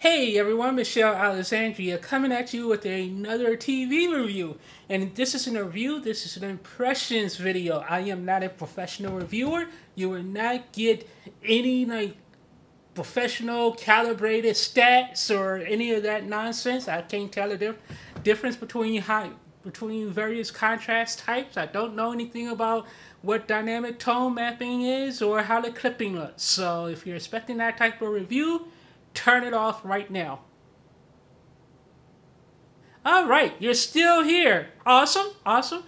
Hey everyone, Michelle Alexandria coming at you with another TV review. And this is this is an impressions video. I am not a professional reviewer. You will not get any professional calibrated stats or any of that nonsense. I can't tell the difference between various contrast types. I don't know anything about what dynamic tone mapping is or how the clipping looks. So if you're expecting that type of review, turn it off right now. All right, you're still here. Awesome, awesome.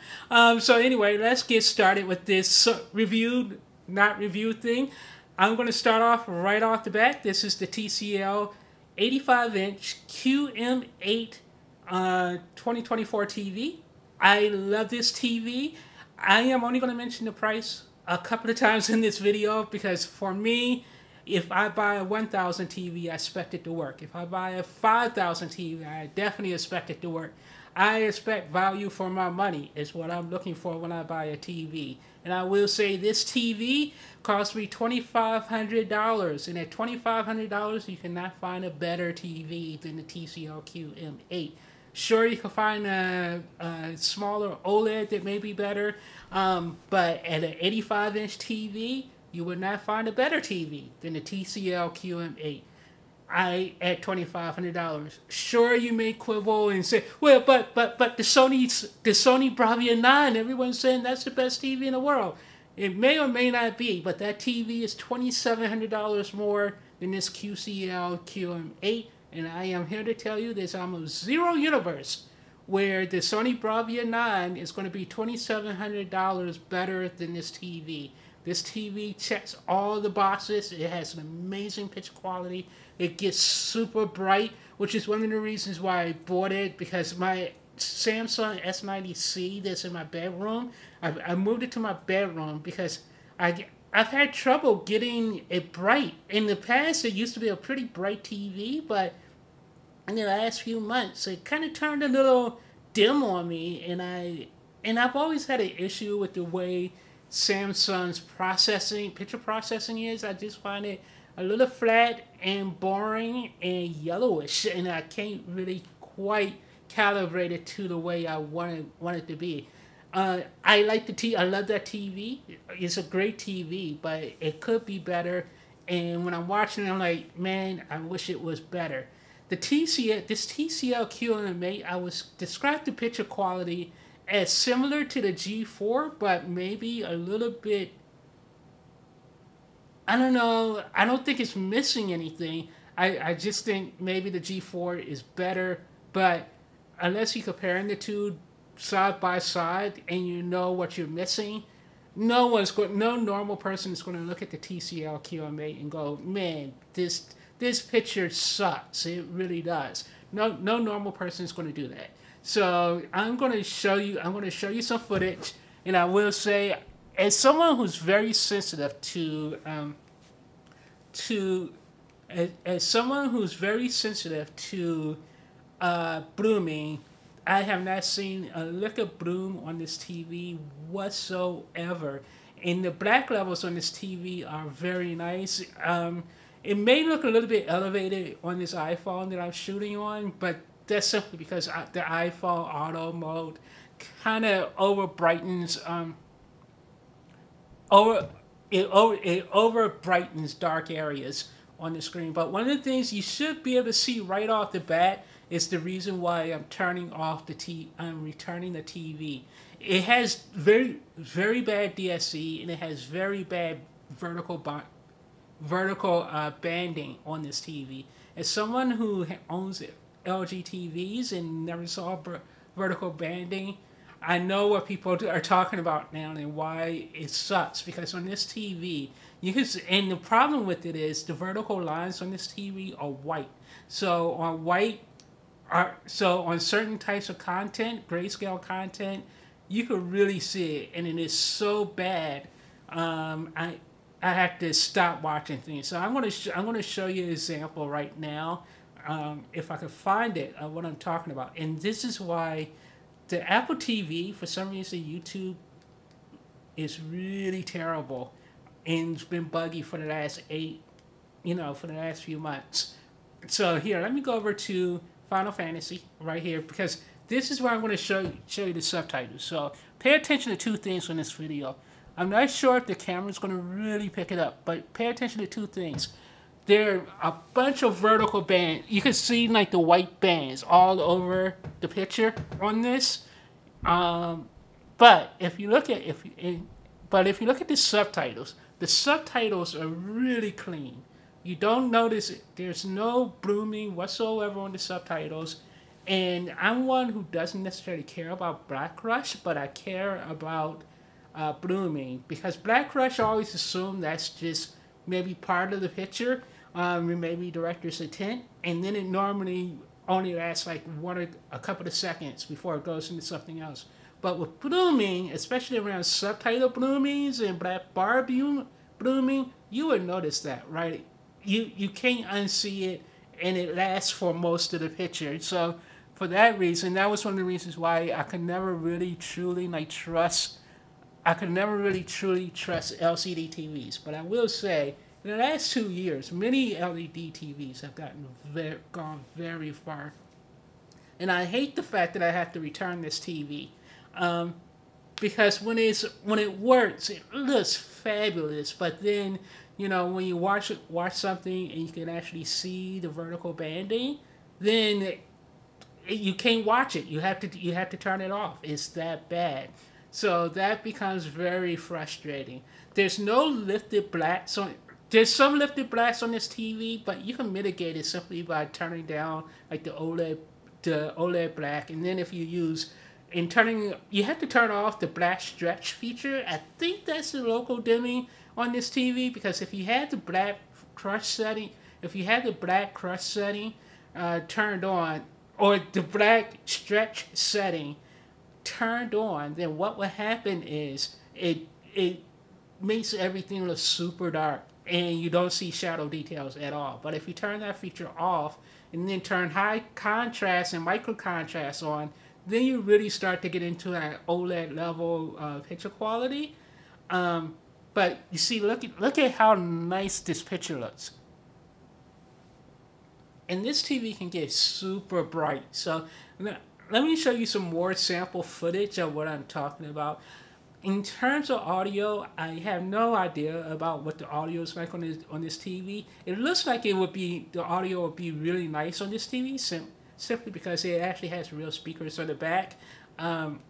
So anyway, let's get started with this not review thing. I'm going to start off right off the bat. This is the TCL 85-inch QM8 2024 TV. I love this TV. I am only going to mention the price a couple of times in this video because for me, if I buy a 1,000 TV, I expect it to work. If I buy a 5,000 TV, I definitely expect it to work. I expect value for my money is what I'm looking for when I buy a TV. And I will say this TV cost me $2,500. And at $2,500, you cannot find a better TV than the TCL QM8. Sure, you can find a smaller OLED that may be better, but at an 85-inch TV, you would not find a better TV than the TCL QM8. At $2,500. Sure, you may quibble and say, well, but the Sony Bravia 9, everyone's saying that's the best TV in the world. It may or may not be, but that TV is $2,700 more than this TCL QM8. And I am here to tell you there's almost zero universe where the Sony Bravia 9 is going to be $2,700 better than this TV. This TV checks all the boxes. It has an amazing picture quality. It gets super bright, which is one of the reasons why I bought it, because my Samsung S90C that's in my bedroom, I moved it to my bedroom because I've had trouble getting it bright. In the past, it used to be a pretty bright TV, but in the last few months, it kind of turned a little dim on me, and I've always had an issue with the way Samsung's picture processing is. I just find it a little flat and boring and yellowish, and I can't really quite calibrate it to the way I want it to be. I love that TV. It's a great TV, but it could be better. And when I'm watching it, I'm like, man, I wish it was better. This TCL QM8, I would describe the picture quality as similar to the G4, but maybe a little bit, I don't know, I don't think it's missing anything. I just think maybe the G4 is better, but unless you're comparing the two side by side and you know what you're missing, no normal person is going to look at the TCL QM8 and go, man, this picture sucks. It really does. No normal person is going to do that. So I'm going to show you some footage, and I will say, as someone who's very sensitive to blooming, I have not seen a lick of bloom on this TV whatsoever. And the black levels on this TV are very nice. It may look a little bit elevated on this iPhone that I'm shooting on, but that's simply because the iPhone auto mode kind of over brightens dark areas on the screen. But one of the things you should be able to see right off the bat is the reason why I'm returning the TV. It has very bad DSC, and it has very bad vertical banding on this TV. As someone who owns LG TVs and never saw vertical banding, I know what people are talking about now and why it sucks. Because on this TV, and the problem with it is the vertical lines on this TV are white. So on certain types of content, grayscale content, you could really see it, and it is so bad. I have to stop watching things. So I'm going to show you an example right now, if I can find it, of what I'm talking about. And this is why the Apple TV, for some reason, YouTube is really terrible, and it's been buggy for the last few months. So here, let me go over to Final Fantasy right here because this is where I'm going to show you the subtitles. So pay attention to two things in this video. I'm not sure if the camera's going to really pick it up, but pay attention to two things. There are a bunch of vertical bands. You can see like the white bands all over the picture on this. But if you look at the subtitles are really clean. You don't notice it. There's no blooming whatsoever on the subtitles. And I'm one who doesn't necessarily care about Black Rush, but I care about blooming because Black Rush always assume that's just maybe part of the picture, maybe director's intent, and then it normally only lasts like one or a couple of seconds before it goes into something else. But with blooming, especially around subtitle bloomings and black bar blooming, you would notice that, right? You can't unsee it, and it lasts for most of the picture. So for that reason, that was one of the reasons why I could never really truly trust LCD TVs. But I will say, in the last 2 years, many LED TVs have gone very far. And I hate the fact that I have to return this TV. Because when it works, it looks fabulous. But then, when you watch something and you can actually see the vertical banding, then you can't watch it. You have to turn it off. It's that bad. So that becomes very frustrating. There's no lifted blacks on. There's some lifted blacks on this TV, but you can mitigate it simply by turning down like the OLED black, and then if you use you have to turn off the black stretch feature. I think that's the local dimming on this TV, because if you had the black crush setting, turned on, or the black stretch setting turned on, then what would happen is it makes everything look super dark and you don't see shadow details at all. But if you turn that feature off and then turn high contrast and micro contrast on, then you really start to get into that OLED level picture quality. But you see, look at how nice this picture looks. And this TV can get super bright. So let me show you some more sample footage of what I'm talking about. In terms of audio, I have no idea about what the audio is like on this TV. It looks like the audio would be really nice on this TV, simply because it actually has real speakers on the back. And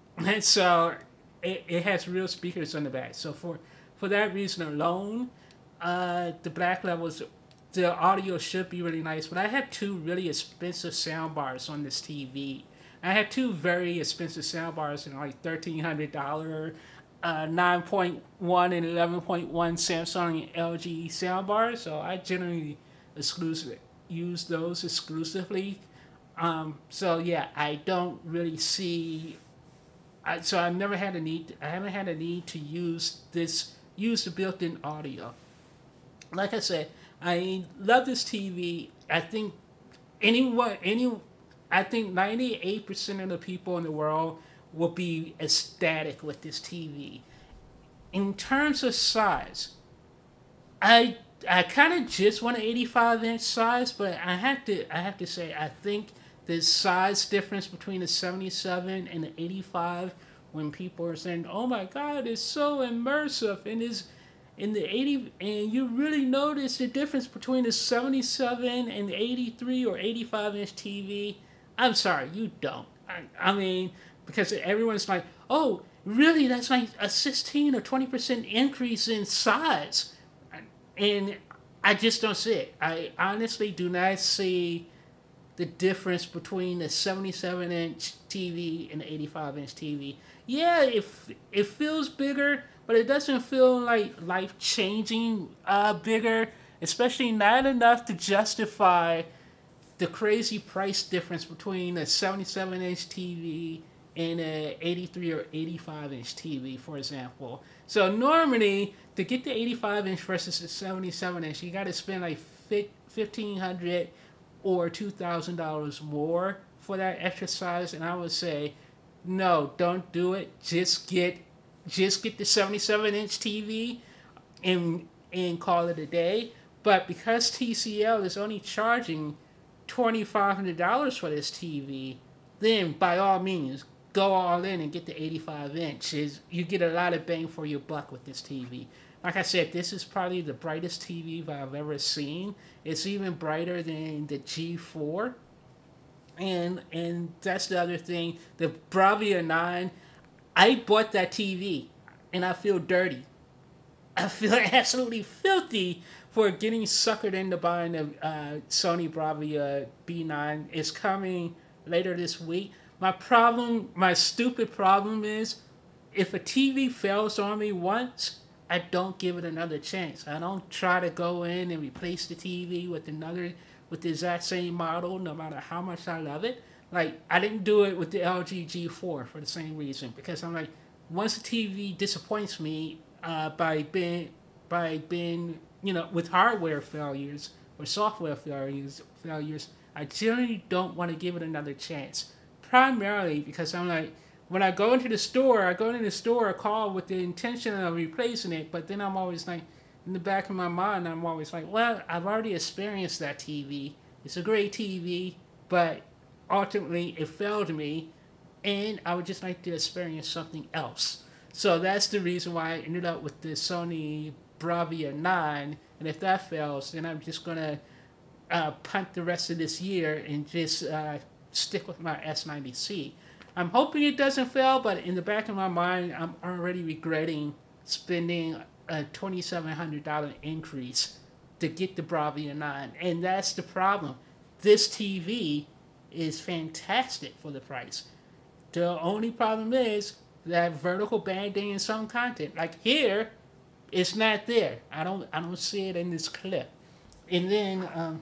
so it has real speakers on the back. So for that reason alone, the black levels, the audio should be really nice. But I had two really expensive sound bars on this TV. I had two very expensive sound bars, like $1,300 9.1 and 11.1 Samsung and LG sound bars. So I generally use those exclusively. So yeah, I don't really see. So I haven't had a need to use the built-in audio. Like I said, I love this TV. I think 98% of the people in the world will be ecstatic with this TV. In terms of size, I kind of just want an 85-inch size, but I have to say, I think the size difference between the 77 and the 85, when people are saying, "Oh my God, it's so immersive," and in the 80, and you really notice the difference between the 77 and the 83 or 85-inch TV. I'm sorry, you don't. I mean, because everyone's like, "Oh, really? That's like a 16 or 20% increase in size," and I just don't see it. I honestly do not see the difference between the 77-inch TV and the 85-inch TV. Yeah, it feels bigger, but it doesn't feel like life-changing bigger, especially not enough to justify the crazy price difference between a 77-inch TV and a 83 or 85-inch TV, for example. So normally, to get the 85-inch versus the 77-inch, you got to spend like $1,500 or $2,000 more for that extra size, and I would say, no, don't do it. Just get the 77-inch TV and call it a day. But because TCL is only charging $2,500 for this TV, then by all means, go all in and get the 85 inches. You get a lot of bang for your buck with this TV. Like I said, this is probably the brightest TV I've ever seen. It's even brighter than the G4. And that's the other thing. The Bravia 9, I bought that TV and I feel dirty. I feel absolutely filthy for getting suckered into buying a Sony Bravia B9. It's coming later this week. My stupid problem is, if a TV fails on me once, I don't give it another chance. I don't try to go in and replace the TV with the exact same model, no matter how much I love it. Like, I didn't do it with the LG G4 for the same reason, because I'm like, once a TV disappoints me by being with hardware failures or software failures, I generally don't want to give it another chance. Primarily because I'm like, when I go into the store, I call with the intention of replacing it, but then I'm always like, in the back of my mind, I'm always like, well, I've already experienced that TV. It's a great TV, but ultimately it failed me, and I would just like to experience something else. So that's the reason why I ended up with the Sony Bravia 9, and if that fails, then I'm just going to punt the rest of this year and just stick with my S90C. I'm hoping it doesn't fail, but in the back of my mind, I'm already regretting spending a $2,700 increase to get the Bravia 9, and that's the problem. This TV is fantastic for the price. The only problem is that vertical banding in some content. Like here, it's not there. I don't see it in this clip. And then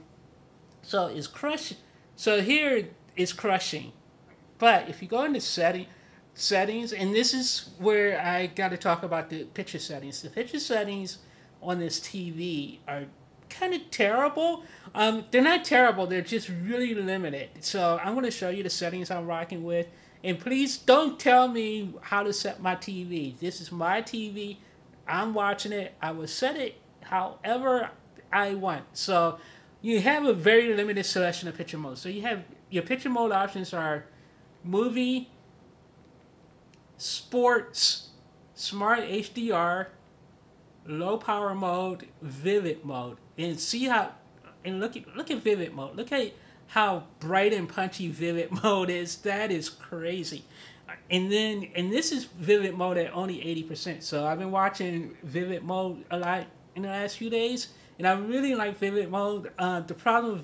so it's crushing. So here it's crushing. But if you go into settings, and this is where I got to talk about the picture settings. The picture settings on this TV are kind of terrible. They're not terrible. They're just really limited. So I'm going to show you the settings I'm rocking with. And please don't tell me how to set my TV. This is my TV. I'm watching it. I will set it however I want. So you have a very limited selection of picture modes. So you have your picture mode options are movie, sports, smart HDR, low power mode, vivid mode. And see how, and look at vivid mode. Look at how bright and punchy vivid mode is. That is crazy. And this is vivid mode at only 80%. So I've been watching vivid mode a lot in the last few days, and I really like vivid mode. The problem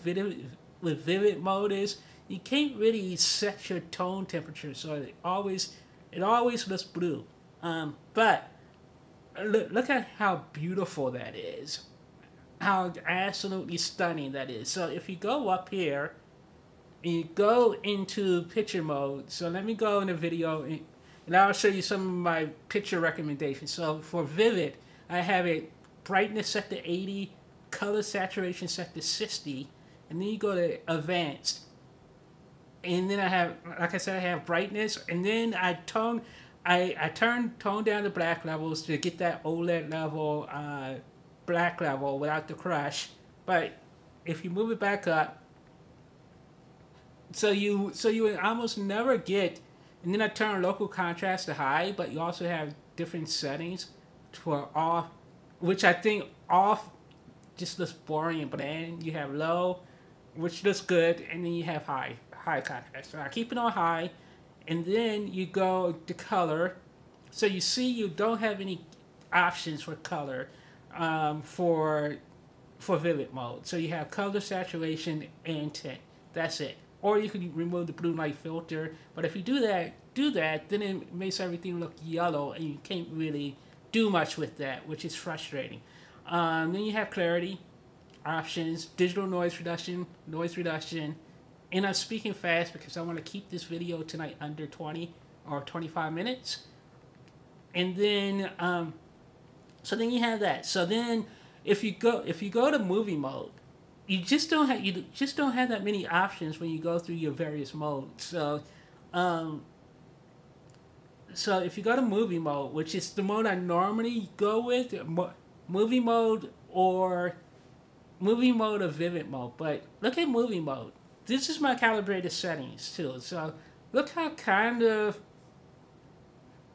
with vivid mode is you can't really set your tone temperature, so it always looks blue. But look at how beautiful that is. How absolutely stunning that is. So if you go up here and you go into picture mode, so let me go in the video and I'll show you some of my picture recommendations. So for vivid, I have it brightness set to 80, color saturation set to 60, and then you go to advanced. And then I have, like I said, I have brightness, and then I tone down the black levels to get that OLED level, black level without the crush. But if you move it back up, so you would almost never get. And then I turn local contrast to high, but you also have different settings for off, which I think off just looks boring and bland. You have low, which looks good, and then you have high contrast. So I keep it on high, and then you go to color. So you see you don't have any options for color for vivid mode. So you have color saturation and tint. That's it. Or you can remove the blue light filter. But if you do that, then it makes everything look yellow, and you can't really do much with that, which is frustrating. Then you have clarity options, digital noise reduction, and I'm speaking fast because I want to keep this video tonight under 20 or 25 minutes. And then, so then you have that. So then, if you go to movie mode, you just don't have that many options when you go through your various modes. So, so if you go to movie mode, which is the mode I normally go with, movie mode or vivid mode. But look at movie mode. this is my calibrated settings too. So look how kind of,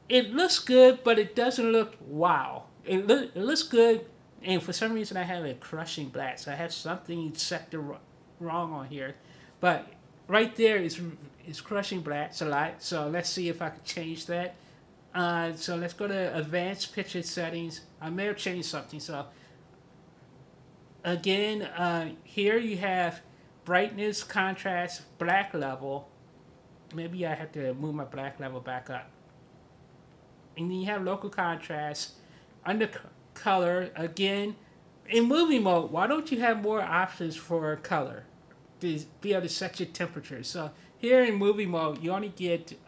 it looks good, but it doesn't look wow. It looks good, and for some reason I have a crushing black. So I have something set to wrong on here, but right there is crushing blacks a lot. So let's see if I can change that. So let's go to advanced picture settings. I may have changed something. So again, here you have brightness, contrast, black level. Maybe I have to move my black level back up. And then you have local contrast. Under color, again, in movie mode, why don't you have more options for color to be able to set your temperature? So here in movie mode, you only get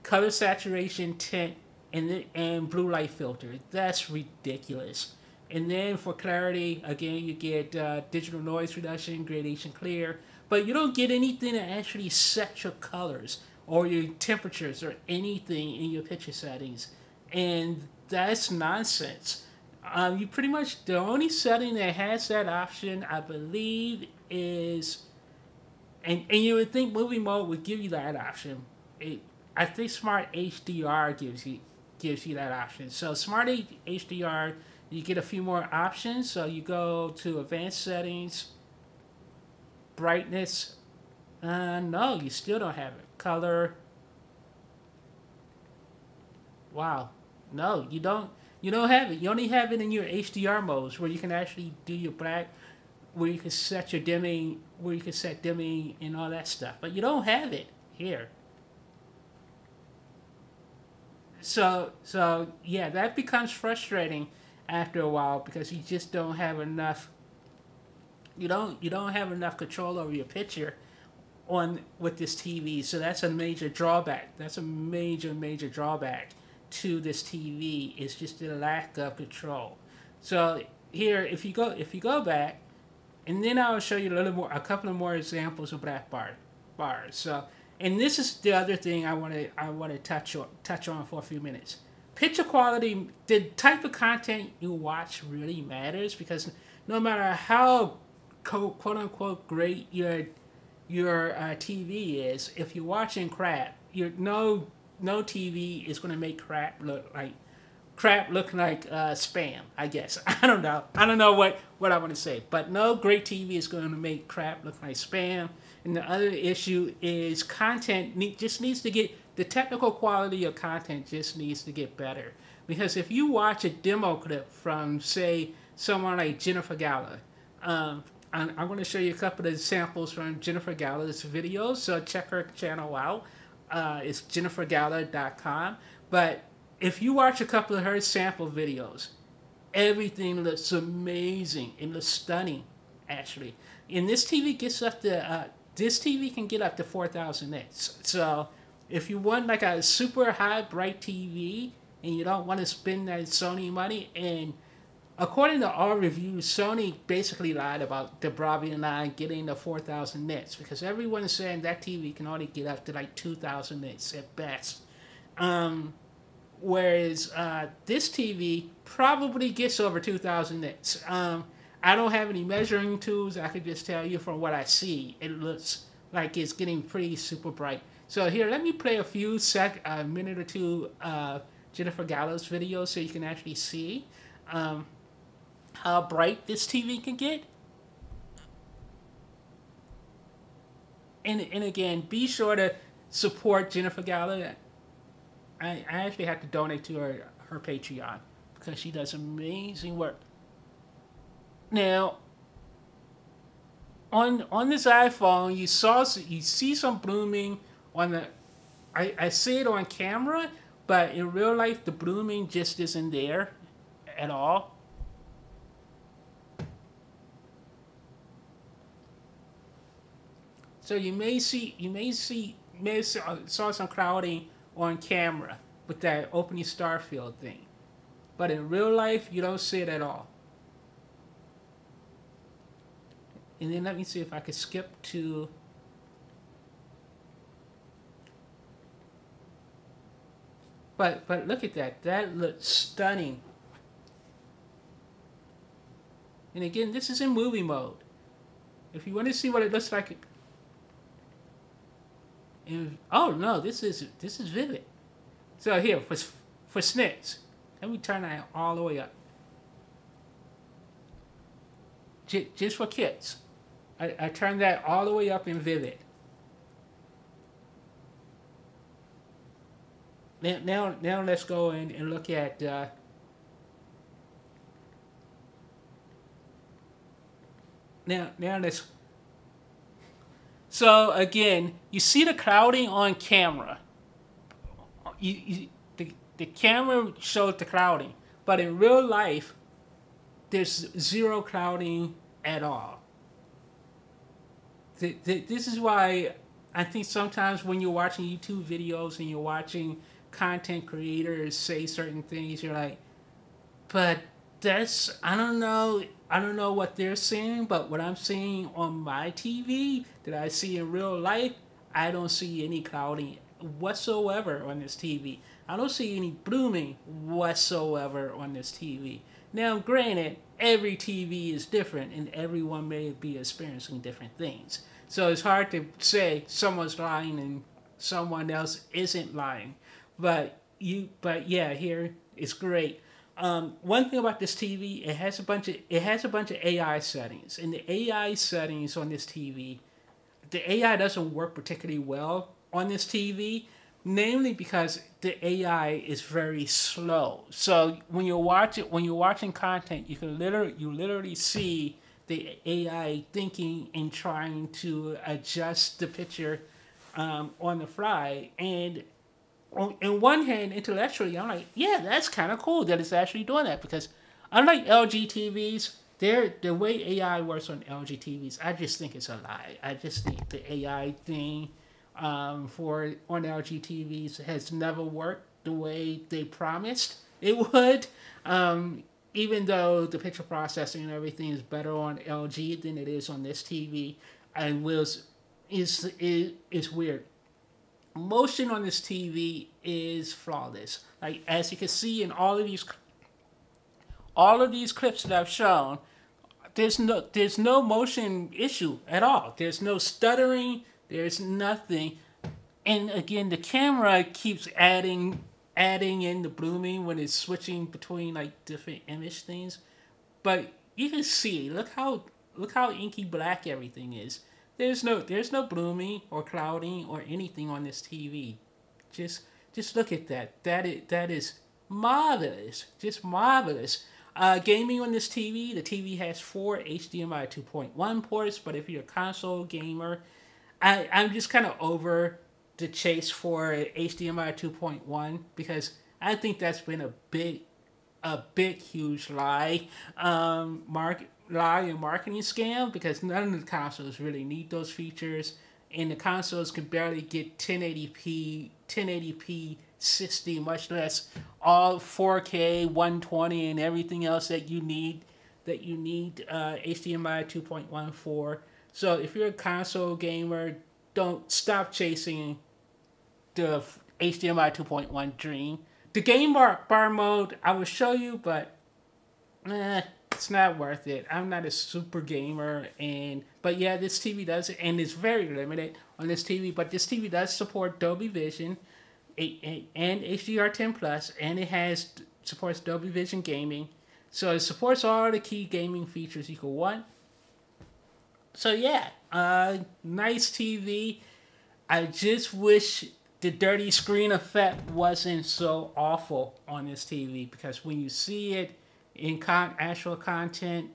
color saturation, tint, and blue light filter. That's ridiculous. And then for clarity, again, you get digital noise reduction, gradation clear, but you don't get anything to actually set your colors or your temperatures or anything in your picture settings. And that's nonsense. You pretty much, the only setting that has that option, I believe, is, and you would think movie mode would give you that option. I think Smart HDR gives you that option. So Smart HDR, you get a few more options. So you go to advanced settings, brightness. No, you still don't have it. Color. Wow. No, you don't have it. You only have it in your HDR modes where you can actually do your black, where you can set your dimming, and all that stuff. But you don't have it here. So yeah, that becomes frustrating after a while because you just don't have enough. You don't have enough control over your picture with this TV. So that's a major drawback. That's a major drawback to this TV, is just the lack of control. So here, if you go back, and then I'll show you a couple of more examples of black bars. So, and this is the other thing I want to touch on for a few minutes. Picture quality, the type of content you watch really matters, because no matter how quote unquote great your TV is, if you're watching crap, no TV is going to make crap look like spam, I guess. I don't know what I want to say, but no great TV is going to make crap look like spam. And the other issue is the technical quality of content just needs to get better. Because if you watch a demo clip from, say, someone like Jennifer Gala, I'm going to show you a couple of samples from Jennifer Gala's videos, so check her channel out. It's jennifergala.com. But if you watch a couple of her sample videos, everything looks amazing. It looks stunning, actually. And this TV can get up to 4,000 nits. So if you want like a super high bright TV and you don't want to spend that Sony money, and according to all reviews, Sony basically lied about the Bravia 9 getting the 4,000 nits, because everyone is saying that TV can only get up to like 2,000 nits at best. Whereas this TV probably gets over 2,000 nits. I don't have any measuring tools. I can just tell you from what I see, it looks like it's getting pretty super bright. So here, let me play a minute or two Jennifer Gala's video so you can actually see how bright this TV can get. And again, be sure to support Jennifer Gala. I actually have to donate to her Patreon because she does amazing work. Now, on this iPhone, you see some blooming on the. I see it on camera, but in real life, the blooming just isn't there at all. So you may saw some clouding on camera with that opening star field thing, but in real life, you don't see it at all. And then let me see if I can skip to. But look at that. That looks stunning. And again, this is in movie mode. If you want to see what it looks like, oh no, this is vivid. So here for SNCs, let me turn that all the way up. Just for kids, I turned that all the way up in vivid. Now let's go in and look at. Now let's. So again, you see the clouding on camera. The camera shows the clouding, but in real life, there's zero clouding at all. This is why I think sometimes when you're watching YouTube videos and you're watching content creators say certain things, you're like, but that's, I don't know what they're seeing, but what I'm seeing on my TV that I see in real life, I don't see any clouding whatsoever on this TV. I don't see any blooming whatsoever on this TV. Now, granted, every TV is different and everyone may be experiencing different things. So it's hard to say someone's lying and someone else isn't lying. But yeah, here it's great. One thing about this TV, it has a bunch of AI settings, and the AI settings on this TV, the AI doesn't work particularly well on this TV, namely because the AI is very slow. So when you're watching content, you literally see the AI thinking and trying to adjust the picture on the fly. And on one hand, intellectually, I'm like, yeah, that's kind of cool that it's actually doing that, because unlike LG TVs, the way AI works on LG TVs, I just think it's a lie. I just think the AI thing on LG TVs has never worked the way they promised it would. Even though the picture processing and everything is better on LG than it is on this TV, and is weird. Motion on this TV is flawless. Like, as you can see in all of these clips that I've shown, there's no motion issue at all. There's no stuttering. There's nothing. And again, the camera keeps adding in the blooming when it's switching between like different image things. But you can see, look how inky black everything is. There's no blooming or clouding or anything on this TV. Just look at that. That is marvelous. Just marvelous. Gaming on this TV, the TV has 4 HDMI 2.1 ports, but if you're a console gamer, I'm just kind of over the chase for HDMI 2.1, because I think that's been a big huge lie, and marketing scam, because none of the consoles really need those features, and the consoles can barely get 1080p 60, much less all 4K 120 and everything else that you need HDMI 2.1 for. So if you're a console gamer, don't stop chasing the HDMI 2.1 dream. The game bar mode I will show you, but it's not worth it. I'm not a super gamer, but yeah, this TV does, and it's very limited on this TV. But this TV does support Dolby Vision and HDR10 Plus, and it supports Dolby Vision gaming. So it supports all the key gaming features you could want. So yeah, nice TV. I just wish the dirty screen effect wasn't so awful on this TV, because when you see it in actual content,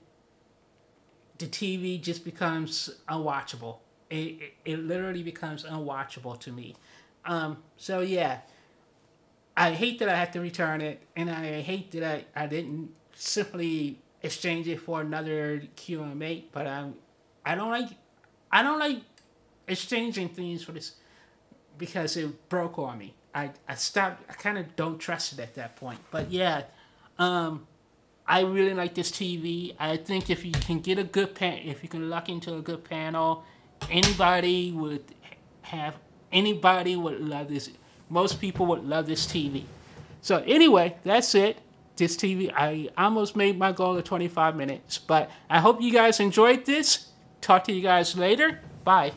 the TV just becomes unwatchable. It literally becomes unwatchable to me. So yeah, I hate that I had to return it, and I hate that I didn't simply exchange it for another QM8. But I don't like exchanging things for this, because it broke on me. I stopped. I kind of don't trust it at that point. But yeah, I really like this TV. I think if you can get a good if you can luck into a good panel, anybody would love this. Most people would love this TV. So anyway, that's it. This TV, I almost made my goal of 25 minutes. But I hope you guys enjoyed this. talk to you guys later. Bye.